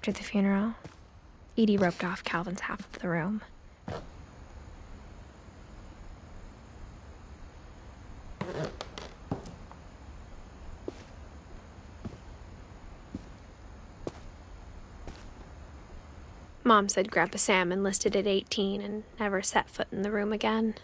After the funeral, Edie roped off Calvin's half of the room. Mom said Grandpa Sam enlisted at 18 and never set foot in the room again.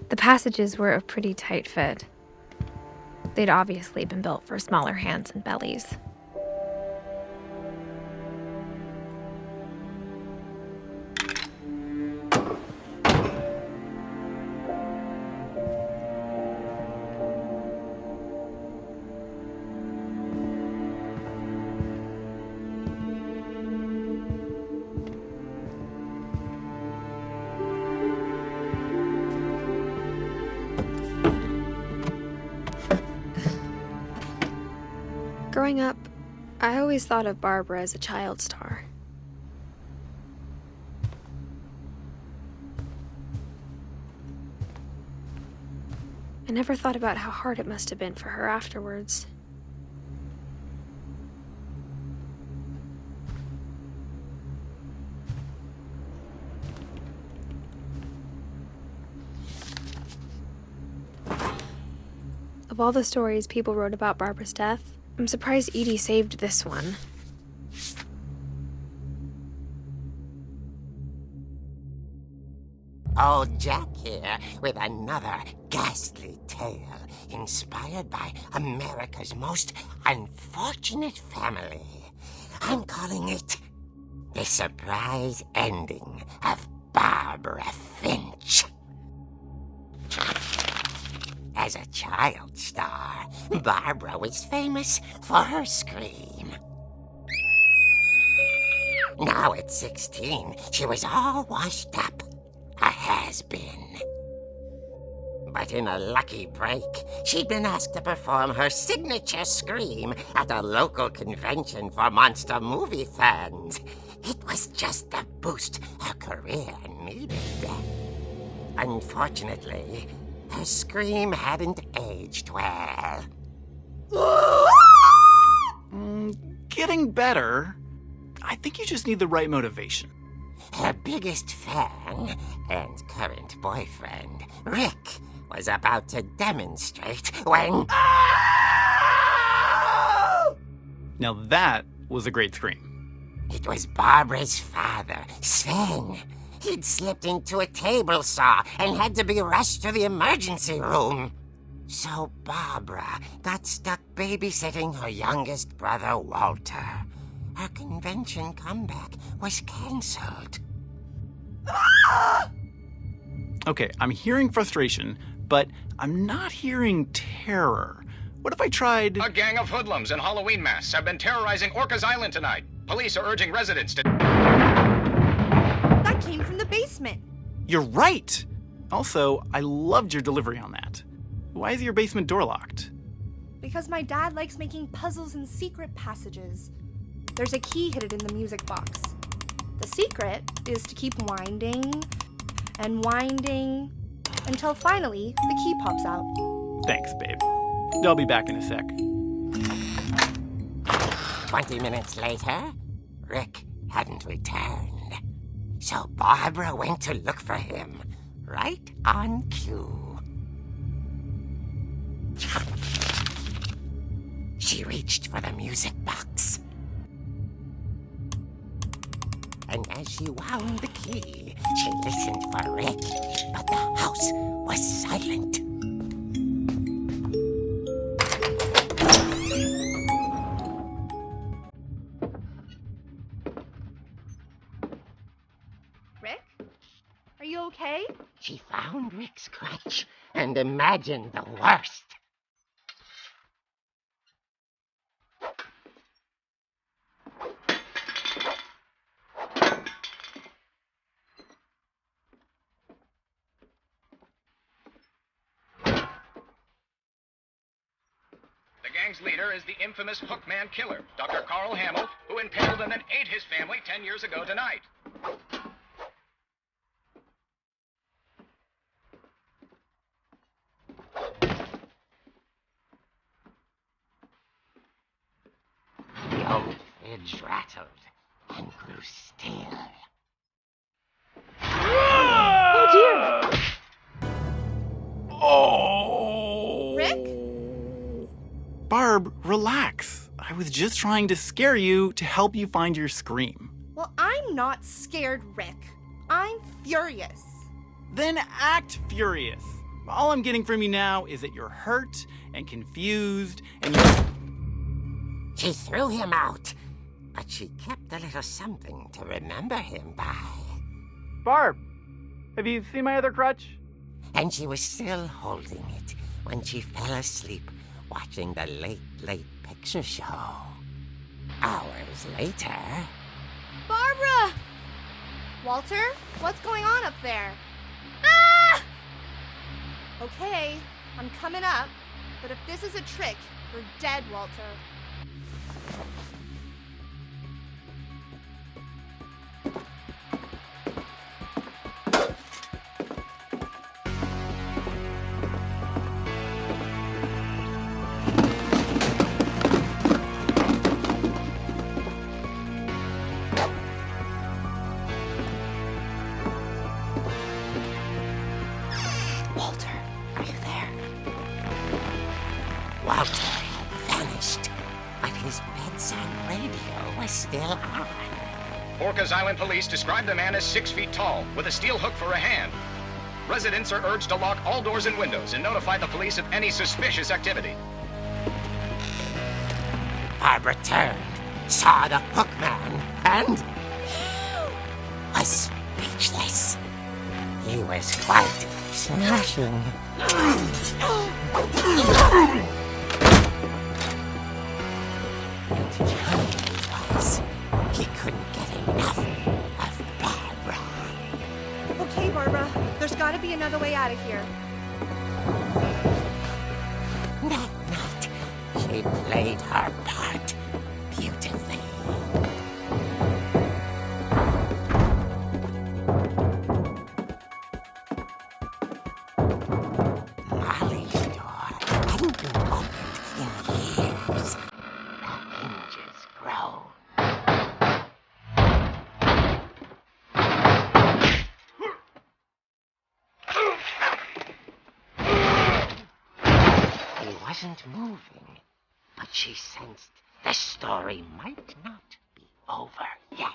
The passages were a pretty tight fit. They'd obviously been built for smaller hands and bellies. Growing up, I always thought of Barbara as a child star. I never thought about how hard it must have been for her afterwards. Of all the stories people wrote about Barbara's death, I'm surprised Edie saved this one. Old Jack here with another ghastly tale inspired by America's most unfortunate family. I'm calling it The Surprise Ending of Barbara Finch. As a child star, Barbara was famous for her scream. Now at 16, she was all washed up, a has-been. But in a lucky break, she'd been asked to perform her signature scream at a local convention for monster movie fans. It was just the boost her career needed. Unfortunately, her scream hadn't aged well. Getting better. I think you just need the right motivation. Her biggest fan and current boyfriend, Rick, was about to demonstrate when... Now that was a great scream. It was Barbara's father, Sven. He'd slipped into a table saw and had to be rushed to the emergency room. So Barbara got stuck babysitting her youngest brother, Walter. Her convention comeback was cancelled. Okay, I'm hearing frustration, but I'm not hearing terror. What if I tried... A gang of hoodlums in Halloween masks have been terrorizing Orcas Island tonight. Police are urging residents to... That came from the basement. You're right! Also, I loved your delivery on that. Why is your basement door locked? Because my dad likes making puzzles and secret passages. There's a key hidden in the music box. The secret is to keep winding and winding until finally the key pops out. Thanks, babe. I'll be back in a sec. 20 minutes later, Rick hadn't returned. So Barbara went to look for him, right on cue. She reached for the music box. And as she wound the key, she listened for Rick, but the house was silent. Rick? Are you okay? She found Rick's crutch and imagined the worst. gang's leader is the infamous Hookman killer, Dr. Carl Hamill, who impaled and then ate his family 10 years ago tonight. The old fridge rattled and grew still. Oh dear! Oh! Rick? Barb, relax. I was just trying to scare you to help you find your scream. Well, I'm not scared, Rick. I'm furious. Then act furious. All I'm getting from you now is that you're hurt and confused and you... She threw him out, but she kept a little something to remember him by. Barb, have you seen my other crutch? And she was still holding it when she fell asleep watching the late picture show. Hours later... Barbara! Walter, what's going on up there? Ah! Okay, I'm coming up, but if this is a trick, you're dead, Walter. Walter, are you there? Walter had vanished, but his bedside radio was still on. Orcas Island police describe the man as 6 feet tall, with a steel hook for a hand. Residents are urged to lock all doors and windows and notify the police of any suspicious activity. Barbara turned, saw the hookman, and was speechless. He was quite smashing. And he was. He couldn't get enough of Barbara. Okay, Barbara, there's gotta be another way out of here. That night, she played her part beautifully. Molly's door hadn't been opened in years. The hinges groaned. He wasn't moving, but she sensed the story might not be over yet.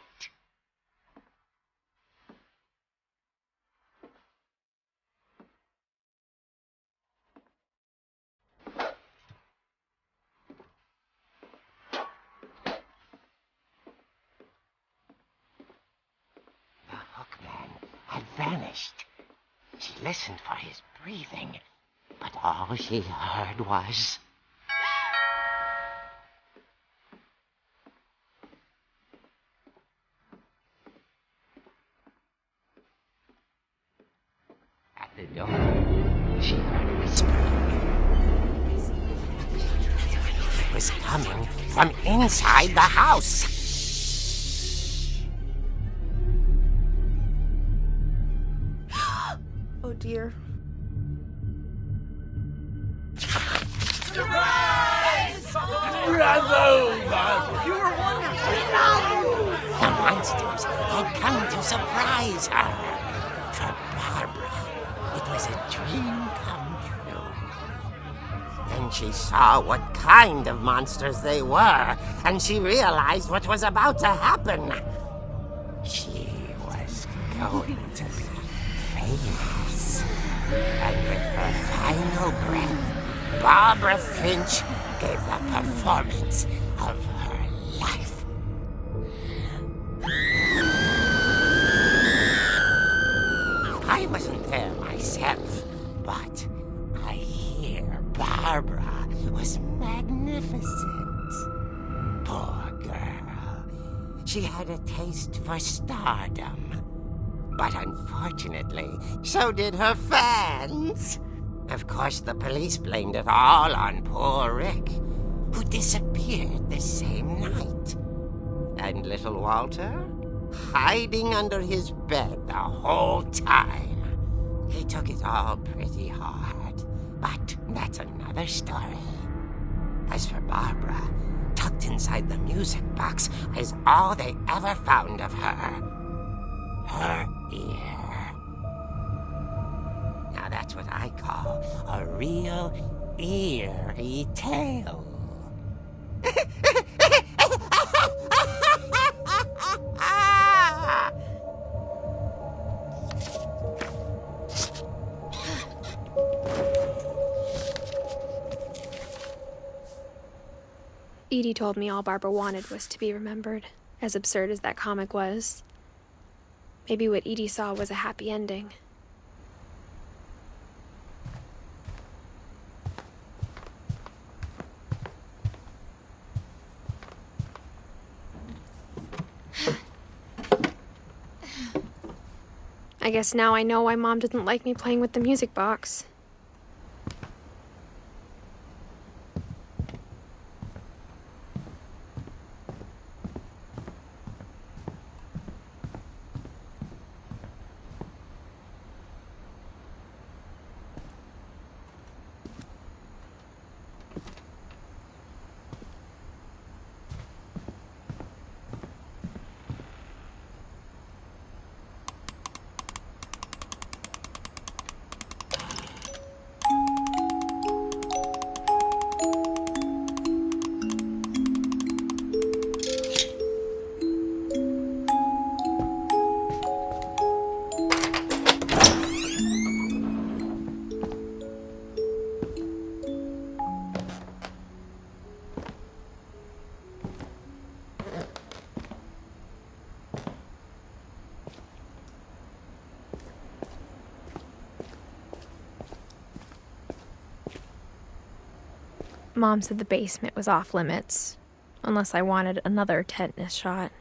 The hookman had vanished. She listened for his breathing, but all she heard was... At the door, she heard whispering. It was coming from inside the house. Oh dear. The monsters had come to surprise her. For Barbara, it was a dream come true. Then she saw what kind of monsters they were, and she realized what was about to happen. She was going to be famous. And with her final breath, Barbara Finch gave the performance of her life. I wasn't there myself, but I hear Barbara was magnificent. Poor girl. She had a taste for stardom. But unfortunately, so did her fans. Of course, the police blamed it all on poor Rick. who disappeared the same night. And little Walter, hiding under his bed the whole time. He took it all pretty hard, but that's another story. As for Barbara, tucked inside the music box is all they ever found of her. Her ear. Now that's what I call a real eerie tale. Edie told me all Barbara wanted was to be remembered, as absurd as that comic was. Maybe what Edie saw was a happy ending. I guess now I know why Mom didn't like me playing with the music box. Mom said the basement was off limits, unless I wanted another tetanus shot.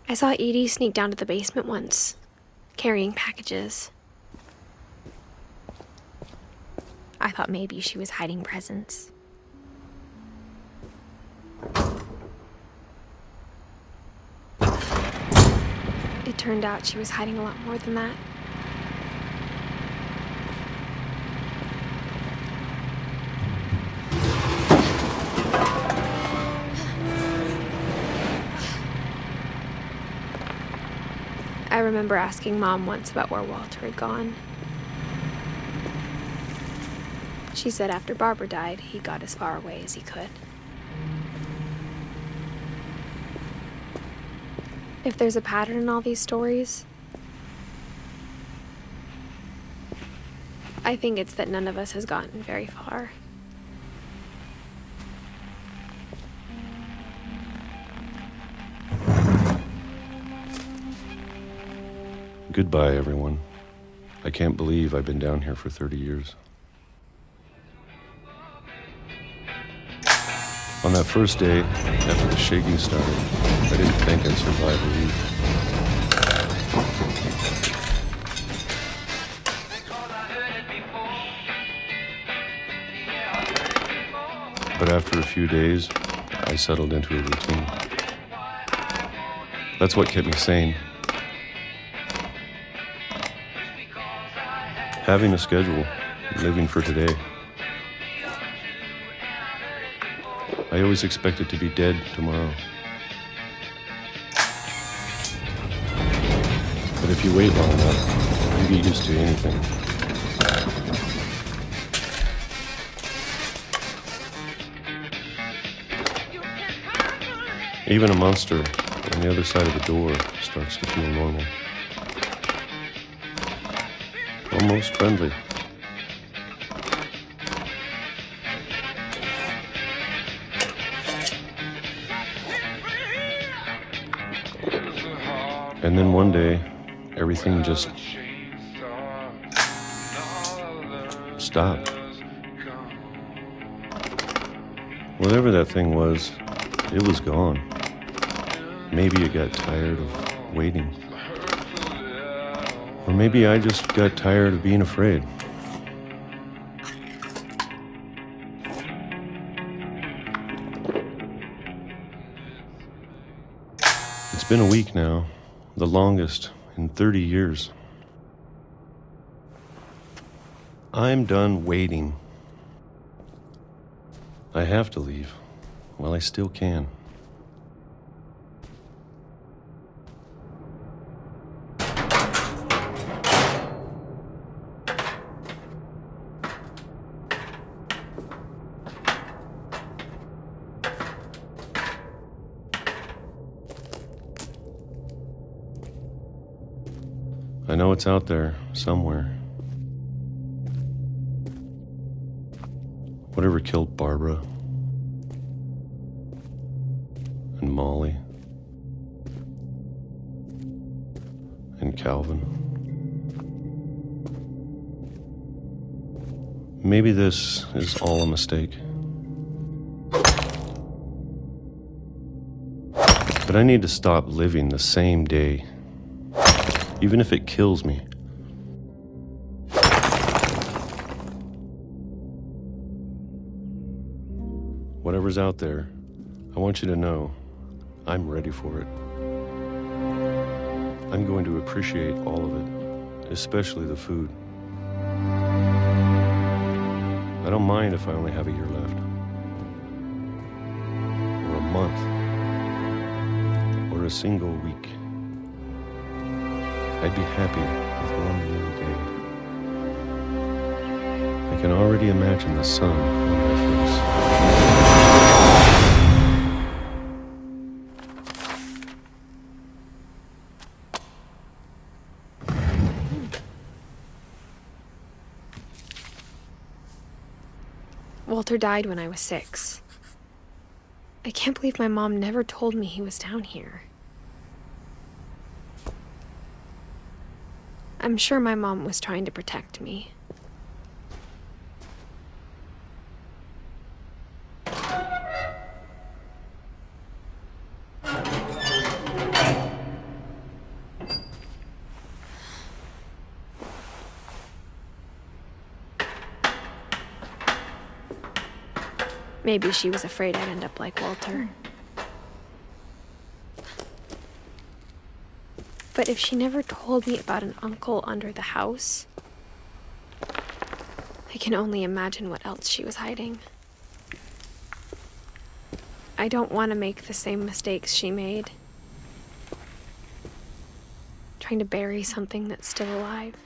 I saw Edie sneak down to the basement once, carrying packages. I thought maybe she was hiding presents. It turned out she was hiding a lot more than that. I remember asking Mom once about where Walter had gone. She said after Barbara died, he got as far away as he could. If there's a pattern in all these stories, I think it's that none of us has gotten very far. Goodbye, everyone. I can't believe I've been down here for 30 years. On that first day, after the shaking started, I didn't think I'd survive a week. But after a few days, I settled into a routine. That's what kept me sane. Having a schedule, living for today. I always expected to be dead tomorrow. But if you wait long enough, you get used to anything. Even a monster on the other side of the door starts to feel normal. Almost friendly. And then one day, everything just stopped. Whatever that thing was, it was gone. Maybe it got tired of waiting. Or maybe I just got tired of being afraid. It's been a week now, the longest in 30 years. I'm done waiting. I have to leave while I still can. I know it's out there somewhere. Whatever killed Barbara and Molly and Calvin. Maybe this is all a mistake. But I need to stop living the same day, even if it kills me. Whatever's out there, I want you to know I'm ready for it. I'm going to appreciate all of it, especially the food. I don't mind if I only have a year left, or a month, or a single week. I'd be happy with one new day. I can already imagine the sun on my face. Walter died when I was 6. I can't believe my mom never told me he was down here. I'm sure my mom was trying to protect me. Maybe she was afraid I'd end up like Walter. But if she never told me about an uncle under the house, I can only imagine what else she was hiding. I don't want to make the same mistakes she made. Trying to bury something that's still alive.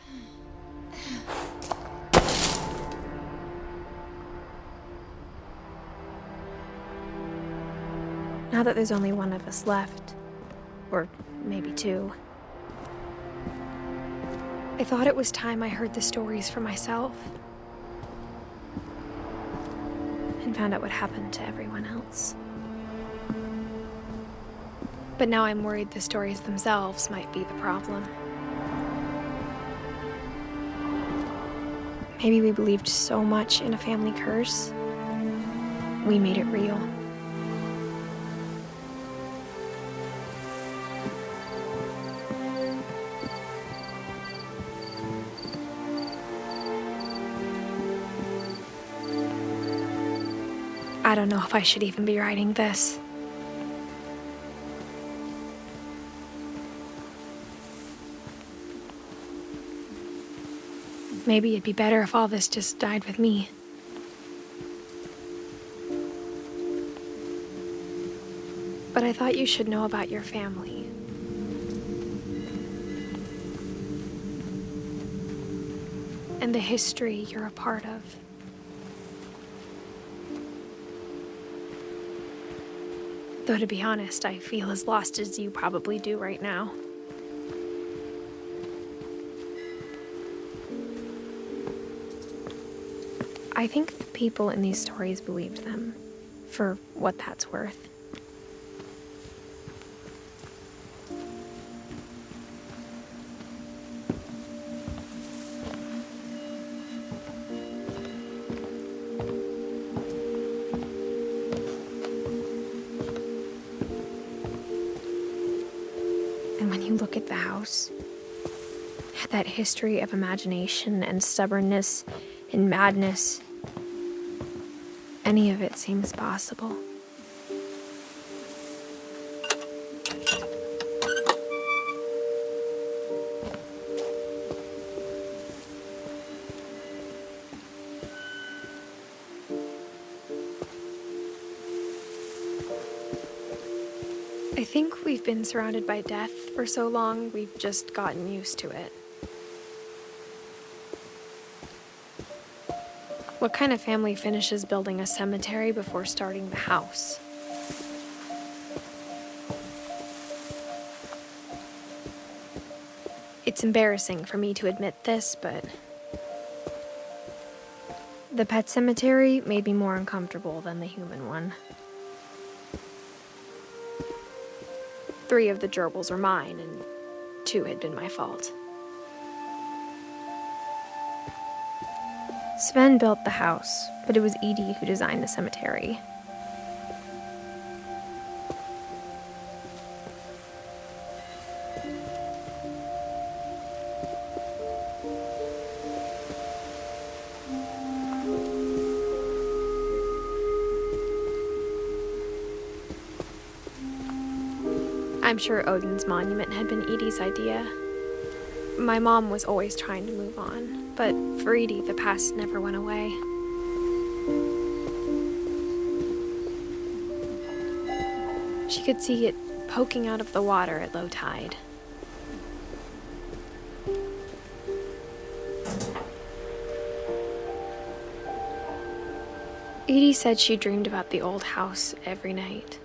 Now that there's only one of us left, or maybe 2, I thought it was time I heard the stories for myself and found out what happened to everyone else. But now I'm worried the stories themselves might be the problem. Maybe we believed so much in a family curse, we made it real. I don't know if I should even be writing this. Maybe it'd be better if all this just died with me. But I thought you should know about your family. And the history you're a part of. Though to be honest, I feel as lost as you probably do right now. I think the people in these stories believed them, for what that's worth. And when you look at the house, That history of imagination and stubbornness and madness. Any of it seems possible. I think we've been surrounded by death for so long, we've just gotten used to it. What kind of family finishes building a cemetery before starting the house? It's embarrassing for me to admit this, but the pet cemetery made me more uncomfortable than the human one. 3 of the gerbils were mine, and 2 had been my fault. Sven built the house, but it was Edie who designed the cemetery. I'm sure Odin's monument had been Edie's idea. My mom was always trying to move on, but for Edie, the past never went away. She could see it poking out of the water at low tide. Edie said she dreamed about the old house every night.